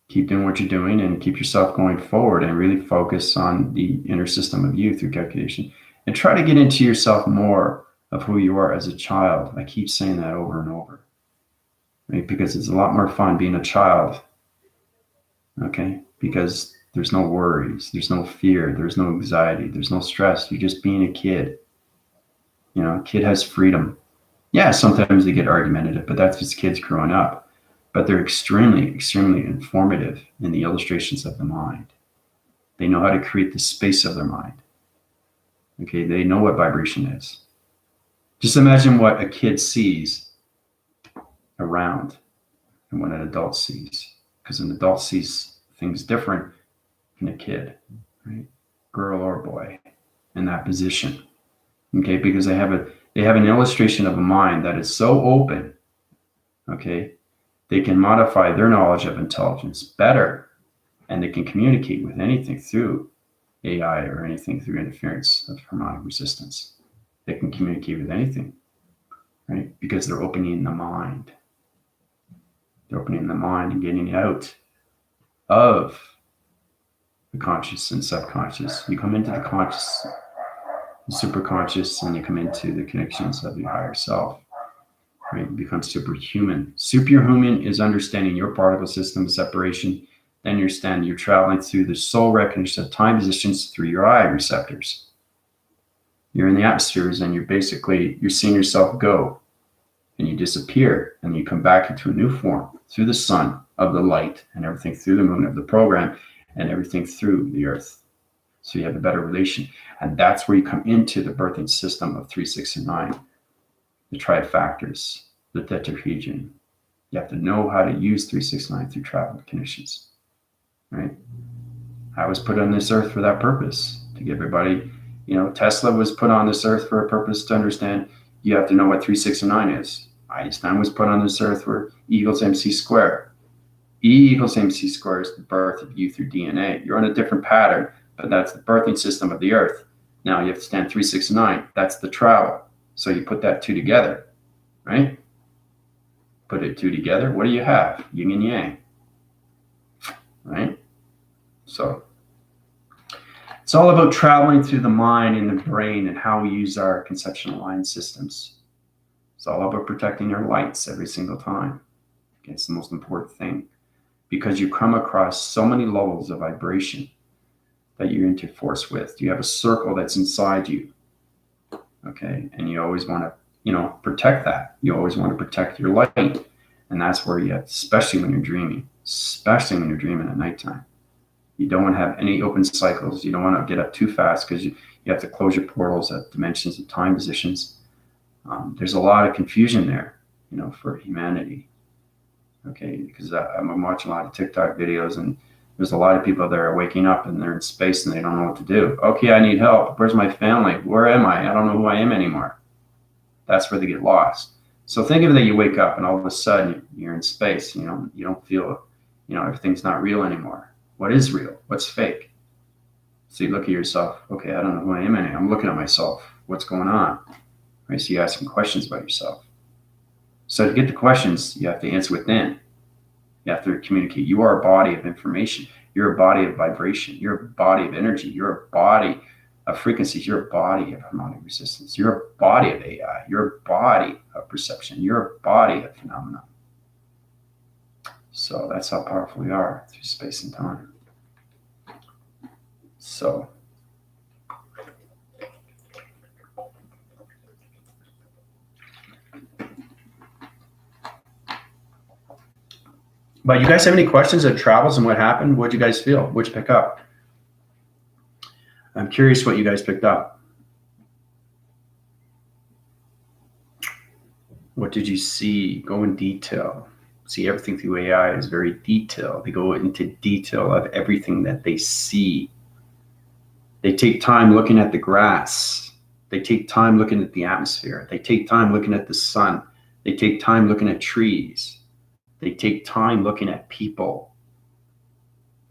keep doing what you're doing and keep yourself going forward and really focus on the inner system of you through calculation and try to get into yourself more of who you are as a child. I keep saying that over and over, right? Because it's a lot more fun being a child. Okay. Because there's no worries, there's no fear, there's no anxiety, there's no stress. You're just being a kid. A kid has freedom. Yeah, sometimes they get argumentative, but that's just kids growing up. But they're extremely, extremely informative in the illustrations of the mind. They know how to create the space of their mind. Okay, they know what vibration is. Just imagine what a kid sees around and what an adult sees. Because an adult sees things different than a kid, right? Girl or boy, in that position. Okay, because they have an illustration of a mind that is so open, okay, they can modify their knowledge of intelligence better, and they can communicate with anything through AI or anything through interference of harmonic resistance. They can communicate with anything, right? Because they're opening the mind. They're opening the mind and getting out of the conscious and subconscious. You come into the conscious, the superconscious, and you come into the connections of your higher self. Right? You become superhuman. Superhuman is understanding your particle system of separation. Then you're traveling through the soul recognition of time positions through your eye receptors. You're in the atmospheres and you're seeing yourself go, and you disappear, and you come back into a new form through the sun of the light and everything through the moon of the program and everything through the earth. So you have a better relation. And that's where you come into the birthing system of 3, 6, and 9. The trifactors, the tetrahedron. You have to know how to use 3, 6, 9 through travel conditions, right? I was put on this earth for that purpose, to give everybody, Tesla was put on this earth for a purpose to understand you have to know what 3, 6, and 9 is. Einstein was put on this earth for E equals MC squared. E equals MC squared is the birth of you through DNA. You're on a different pattern, but that's the birthing system of the earth. Now you have to stand 3, 6, and 9. That's the travel. So you put that 2 together, right? Put it 2 together. What do you have? Yin and yang. So it's all about traveling through the mind and the brain and how we use our conceptual aligned systems. It's all about protecting your lights every single time. Okay, it's the most important thing, because you come across so many levels of vibration that you're interforce with. You have a circle that's inside you. Okay, and you always want to, protect that. You always want to protect your light. And that's where you have, especially when you're dreaming at nighttime. You don't want to have any open cycles. You don't want to get up too fast, because you have to close your portals at dimensions of time positions. There's a lot of confusion there, for humanity. Okay, because I'm watching a lot of TikTok videos, and there's a lot of people that are waking up and they're in space and they don't know what to do. Okay, I need help. Where's my family? Where am I? I don't know who I am anymore. That's where they get lost. So think of it that you wake up and all of a sudden you're in space. You don't feel, everything's not real anymore. What is real? What's fake? So you look at yourself. Okay, I don't know who I am anymore. I'm looking at myself. What's going on? Right? So you ask some questions about yourself. So to get the questions, you have to answer within. You have to communicate. You are a body of information. You're a body of vibration. You're a body of energy. You're a body of frequencies. You're a body of harmonic resistance. You're a body of AI. You're a body of perception. You're a body of phenomena. So that's how powerful we are through space and time. So but you guys have any questions of travels and what happened? What did you guys feel? What'd you pick up? I'm curious what you guys picked up. What did you see? Go in detail. See, everything through AI is very detailed. They go into detail of everything that they see. They take time looking at the grass. They take time looking at the atmosphere. They take time looking at the sun. They take time looking at trees. They take time looking at people.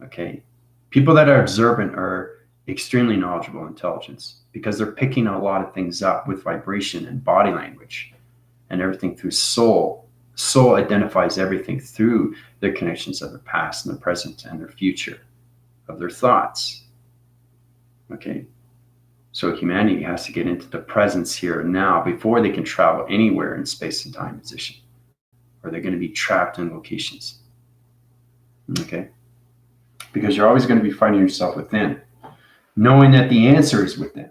Okay. People that are observant are extremely knowledgeable intelligence, because they're picking a lot of things up with vibration and body language and everything through soul. Soul identifies everything through their connections of their past and their present and their future, of their thoughts. Okay. So humanity has to get into the presence here and now before they can travel anywhere in space and time position, or they're going to be trapped in locations. Okay. Because you're always going to be finding yourself within, knowing that the answer is within.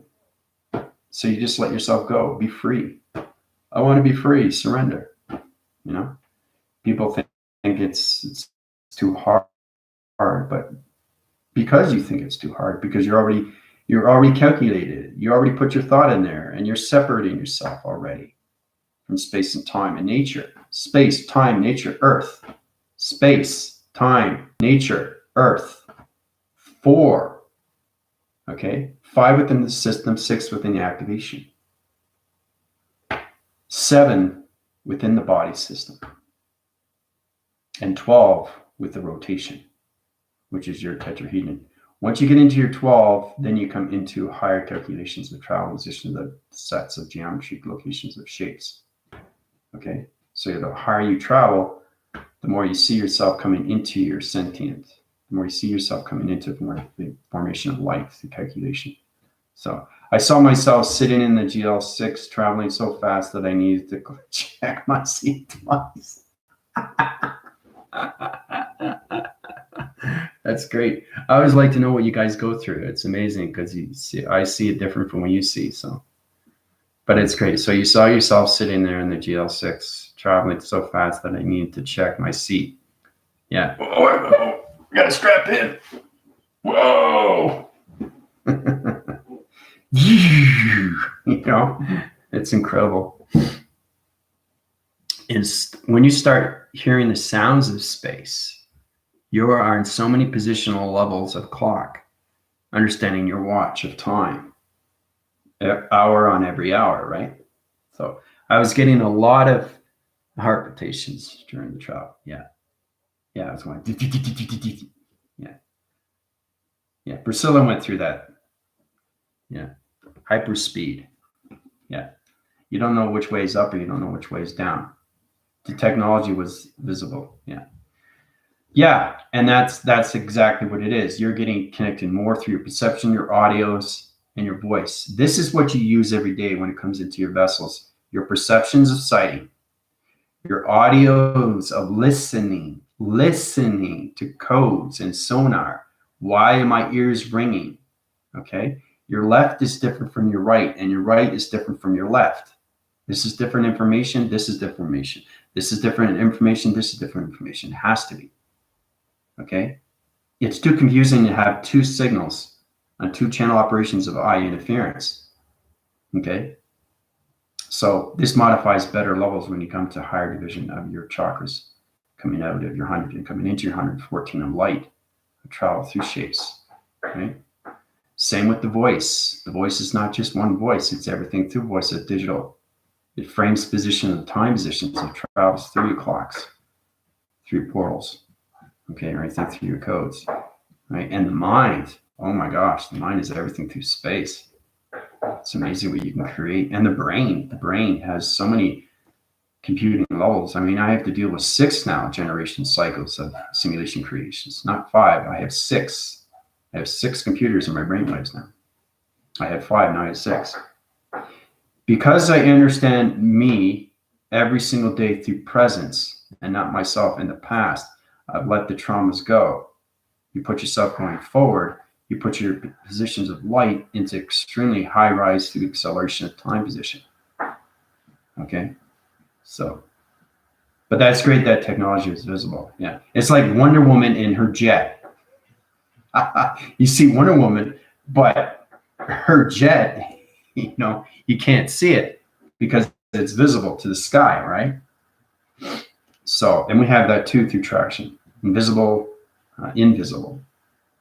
So you just let yourself go, be free. I want to be free, surrender. People think it's too hard, but because you think it's too hard, because you're already calculated it. You already put your thought in there, and you're separating yourself already from space and time and nature. Space, time, nature, earth. Space, time, nature, earth. 4. Okay. 5 within the system, 6 within the activation. 7 within the body system. And 12 with the rotation, which is your tetrahedron. Once you get into your 12, then you come into higher calculations of travel position, the sets of geometric locations of shapes. Okay, so the higher you travel, the more you see yourself coming into your sentient, the more you see yourself coming into the formation of light, the calculation. So I saw myself sitting in the GL6, traveling so fast that I needed to check my seat twice. That's great. I always like to know what you guys go through. It's amazing, because I see it different from what you see. So, but it's great. So you saw yourself sitting there in the GL6, traveling so fast that I needed to check my seat. Yeah. Whoa, we gotta strap in. Whoa. It's incredible. When you start hearing the sounds of space, you are in so many positional levels of clock, understanding your watch of time, hour on every hour, right? So I was getting a lot of heart palpitations during the travel. Yeah. I was going. Yeah. Priscilla went through that. Yeah. Hyper speed. Yeah. You don't know which way is up, or you don't know which way is down. The technology was visible. Yeah. Yeah, and that's exactly what it is. You're getting connected more through your perception, your audios, and your voice. This is what you use every day when it comes into your vessels. Your perceptions of sighting, your audios of listening to codes and sonar. Why are my ears ringing? Okay. Your left is different from your right, and your right is different from your left. This is different information. This is different information. This is different information. This is different information. It has to be. Okay. It's too confusing to have two signals on two channel operations of eye interference. Okay. So this modifies better levels when you come to higher division of your chakras, coming out of your 100 and coming into your 114 of light, travel through shapes. Right. Same with the voice. The voice is not just one voice. It's everything through voice. It's digital. It frames position and time positions. It travels through your clocks, through portals. Okay, right through your codes. Right, and the mind. Oh my gosh, the mind is everything through space. It's amazing what you can create. And the brain has so many computing levels. I mean, I have to deal with 6 now generation cycles of simulation creations, not 5. I have 6. I have 6 computers in my brainwaves now. I had 5, now I have 6. Because I understand me every single day through presence and not myself in the past, I've let the traumas go. You put yourself going forward, you put your positions of light into extremely high rise through acceleration of time position. Okay, so, but that's great that technology is visible. Yeah, it's like Wonder Woman in her jet. You see Wonder Woman, but her jet, you can't see it because it's visible to the sky, right? So, and we have that too through traction. Invisible, invisible,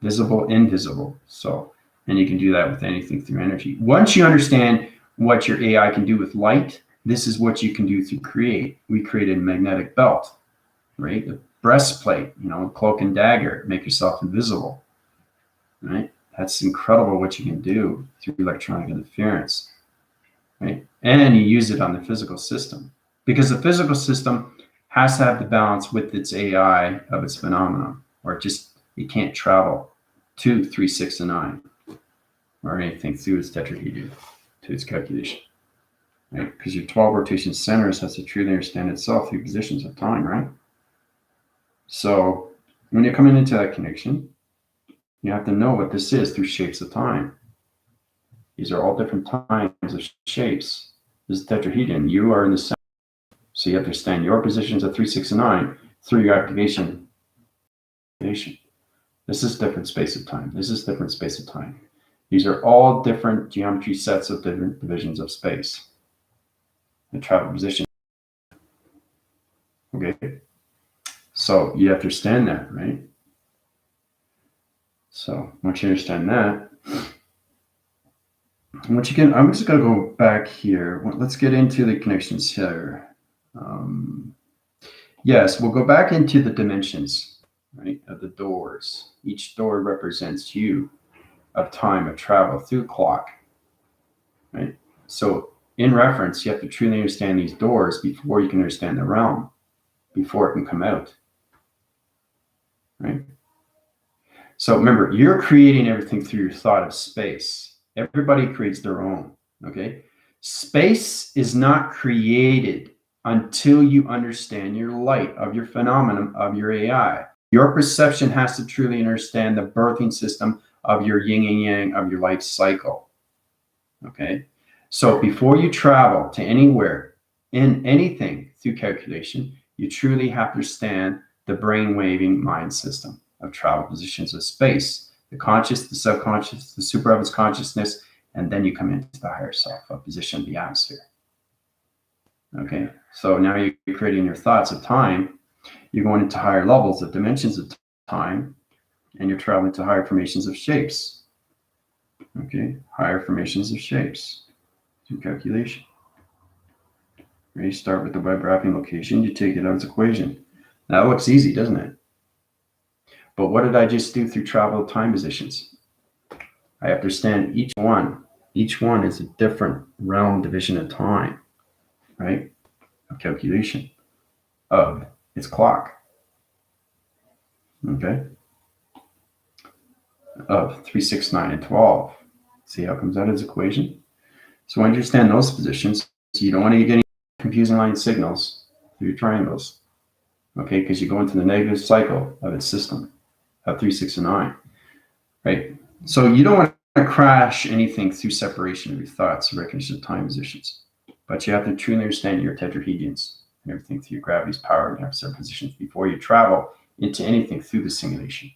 visible, invisible. So, and you can do that with anything through energy. Once you understand what your AI can do with light, this is what you can do through create. We created a magnetic belt, right? A breastplate, cloak and dagger, make yourself invisible, right? That's incredible what you can do through electronic interference, right? And you use it on the physical system because the physical system has to have the balance with its AI of its phenomenon, or it can't travel to 3, 6, and 9, or anything through its tetrahedron to its calculation, right? Because your 12 rotation centers has to truly understand itself through positions of time, right? So when you're coming into that connection, you have to know what this is through shapes of time. These are all different times of shapes. This is tetrahedron. You are in the center. So you have to understand your positions of 3, 6, and 9 through your activation. This is different space of time. This is different space of time. These are all different geometry sets of different divisions of space. The travel position. Okay. So you have to understand that, right? So once you understand that, I'm just going to go back here. Let's get into the connections here. Yes, we'll go back into the dimensions, right, of the doors. Each door represents you of time of travel through clock, right? So in reference, you have to truly understand these doors before you can understand the realm, before it can come out, right? So remember, you're creating everything through your thought of space. Everybody creates their own, okay? Space is not created until you understand your light of your phenomenon of your AI. Your perception has to truly understand the birthing system of your yin and yang of your life cycle, okay? So before you travel to anywhere in anything through calculation, you truly have to understand the brain-waving mind system of travel positions of space, the conscious, the subconscious, the superevidence consciousness, and then you come into the higher self, a position of the atmosphere. Okay, so now you're creating your thoughts of time, you're going into higher levels of dimensions of time, and you're traveling to higher formations of shapes. Okay, higher formations of shapes through calculation. You start with the web wrapping location, you take it out of its equation. Now it looks easy, doesn't it? But what did I just do through travel time positions? I understand each one. Each one is a different realm division of time, right? Of calculation of its clock. okay, of 3, 6, 9, and 12. See how it comes out as equation? So understand those positions. So you don't want to get any confusing line signals through your triangles, okay, because you go into the negative cycle of its system of 3, 6, and 9, right? So you don't want to crash anything through separation of your thoughts, recognition of time positions, but you have to truly understand your tetrahedrons and everything through your gravity's power and have certain positions before you travel into anything through the simulation.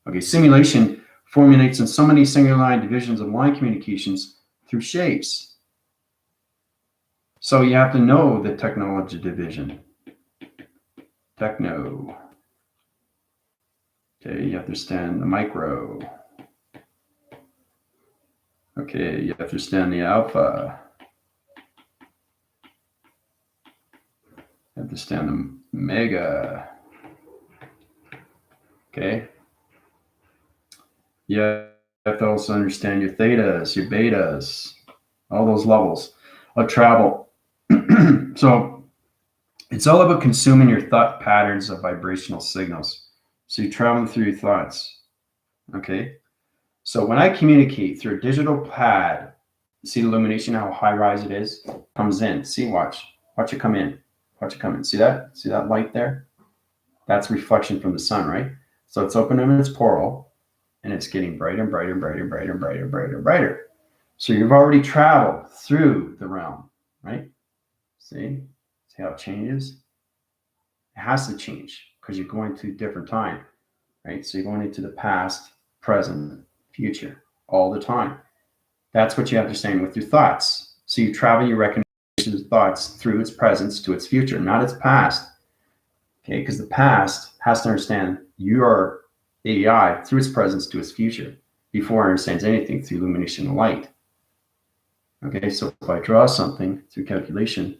Okay, simulation formulates in so many singular line divisions of line communications through shapes. So you have to know the technology division. Techno. Okay, you have to understand the micro. Okay, you have to understand the alpha. You have to understand the mega. Okay. You have to also understand your thetas, your betas, all those levels of travel. So it's all about consuming your thought patterns of vibrational signals. So you're traveling through your thoughts. Okay. So when I communicate through a digital pad, see the illumination, how high rise it is? Comes in. See, watch it come in. Watch it come in. See that? See that light there? That's reflection from the sun, right? So it's opening its portal and it's getting brighter and brighter and brighter and brighter and brighter and brighter and brighter. So you've already traveled through the realm, right? See how it changes? It has to change because you're going to a different time, right? So you're going into the past, present, future all the time. That's what you understand with your thoughts. So you travel your recognition of thoughts through its presence to its future, not its past. Okay, because the past has to understand your AI through its presence to its future before it understands anything through illumination and light. Okay, so if I draw something through calculation,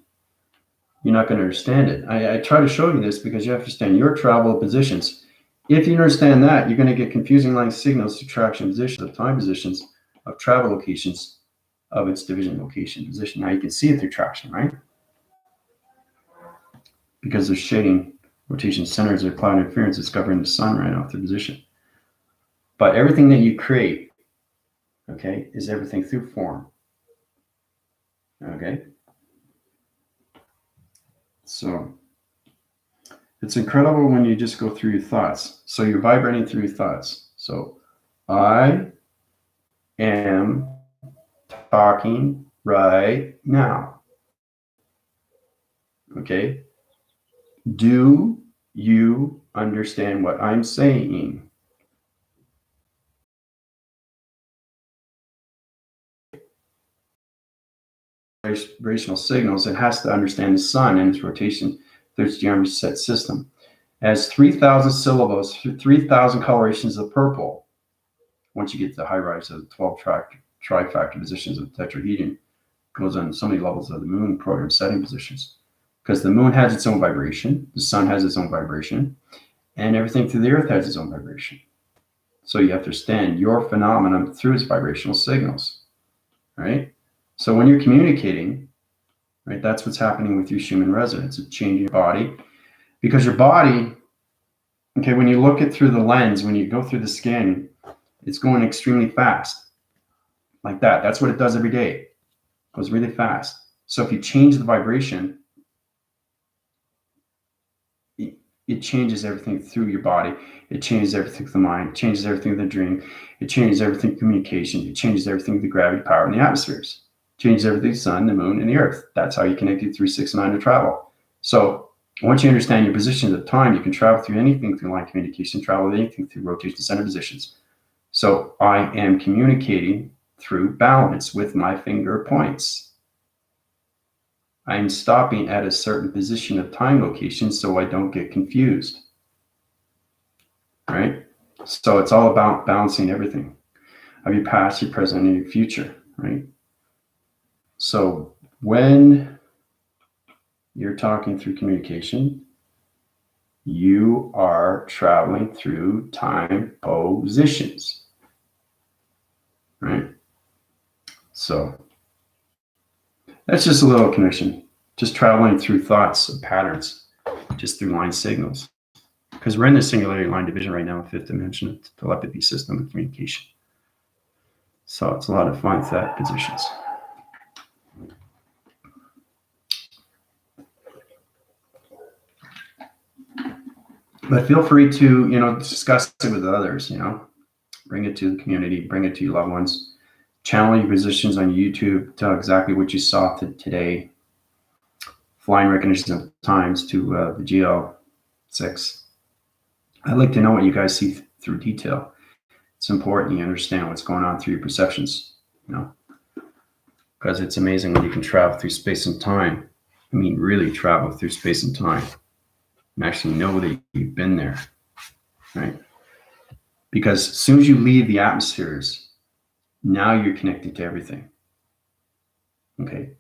you're not going to understand it. I try to show you this because you have to understand your travel positions. If you understand that, you're going to get confusing line signals to traction positions, of time positions, of travel locations, of its division location position. Now you can see it through traction, right? Because they're shading rotation centers of cloud interference is covering the sun right off the position. But everything that you create, okay, is everything through form. Okay. So it's incredible when you just go through your thoughts. So you're vibrating through your thoughts. So I am talking right now. Okay. Do you understand what I'm saying? Vibrational signals, it has to understand the sun and its rotation through its geometry set system. It has 3,000 syllables, 3,000 colorations of purple. Once you get to the high rise of the 12 trifactor positions of the tetrahedron, it goes on so many levels of the moon program setting positions. Because the moon has its own vibration, the sun has its own vibration, and everything through the earth has its own vibration. So you have to understand your phenomenon through its vibrational signals, right? So when you're communicating, right, that's what's happening with your Schumann resonance. It's changing your body because your body, okay, when you look it through the lens, when you go through the skin, it's going extremely fast like that. That's what it does every day. It goes really fast. So if you change the vibration, it changes everything through your body. It changes everything through the mind. It changes everything through the dream. It changes everything through communication. It changes everything through the gravity, power, and the atmospheres. It changes everything, the sun, the moon, and the earth. That's how you connect it 3, 6, 9 to travel. So once you understand your position at the time, you can travel through anything through line communication, travel anything through rotation center positions. So I am communicating through balance with my finger points. I'm stopping at a certain position of time location so I don't get confused, right? So it's all about balancing everything of your past, your present, and your future, right? So when you're talking through communication, you are traveling through time positions, right? So that's just a little connection, just traveling through thoughts and patterns, just through line signals. because we're in the singularity line division right now, fifth dimension telepathy system of communication. So it's a lot of fun with that positions. But feel free to, discuss it with others, bring it to the community, bring it to your loved ones, channel your positions on YouTube, tell exactly what you saw today, flying recognition of times to the GL6. I'd like to know what you guys see through detail. It's important you understand what's going on through your perceptions, because it's amazing when you can travel through space and time. I mean, really travel through space and time and actually know that you've been there, right? Because as soon as you leave the atmospheres, now you're connected to everything, okay?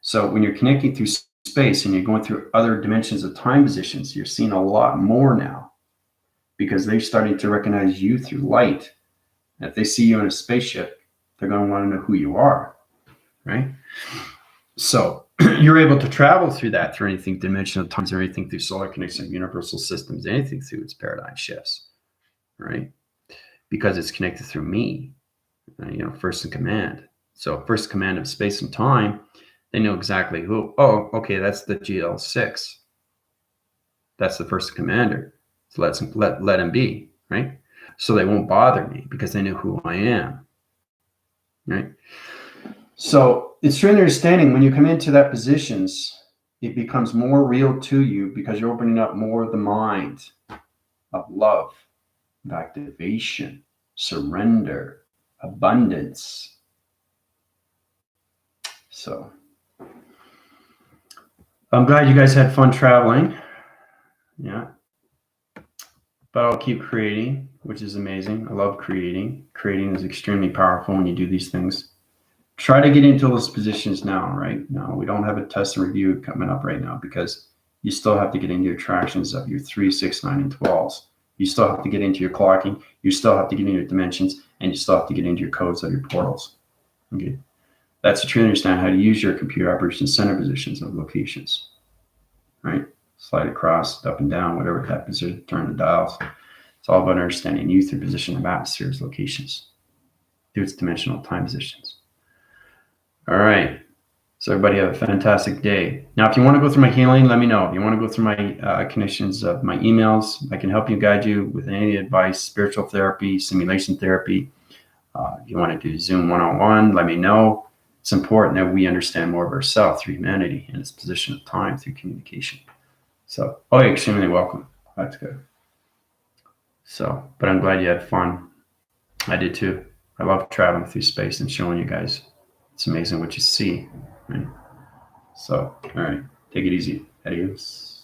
So when you're connecting through space and you're going through other dimensions of time positions, you're seeing a lot more now because they're starting to recognize you through light. And if they see you in a spaceship, they're going to want to know who you are, right? So you're able to travel through that, through anything dimensional times, or anything through solar connection, universal systems, anything through its paradigm shifts, right? Because it's connected through me, first in command. So first in command of space and time, they know exactly who. Oh, okay, that's the GL6. That's the first commander. So let him be, right? So they won't bother me because they know who I am, right? So it's your understanding when you come into that positions, it becomes more real to you because you're opening up more of the mind of love, of activation, surrender, abundance. So I'm glad you guys had fun traveling. Yeah. But I'll keep creating, which is amazing. I love creating. Creating is extremely powerful when you do these things. Try to get into those positions now, right? Now, we don't have a test and review coming up right now because you still have to get into your attractions of your 3, 6, 9, and 12s. You still have to get into your clocking. You still have to get into your dimensions, and you still have to get into your codes of your portals. Okay, that's to truly understand how to use your computer operation center positions of locations, right? Slide across, up and down, whatever that position, turn the dials. It's all about understanding you through position of atmospheres, locations, through its dimensional time positions. All right. So everybody have a fantastic day. Now, if you want to go through my healing, let me know. If you want to go through my connections of my emails, I can help you, guide you with any advice, spiritual therapy, simulation therapy. If you want to do Zoom one-on-one, let me know. It's important that we understand more of ourselves through humanity and its position of time through communication. So, you're extremely welcome. That's good. So, but I'm glad you had fun. I did too. I love traveling through space and showing you guys. It's amazing what you see. Right? So, all right, take it easy. Adios.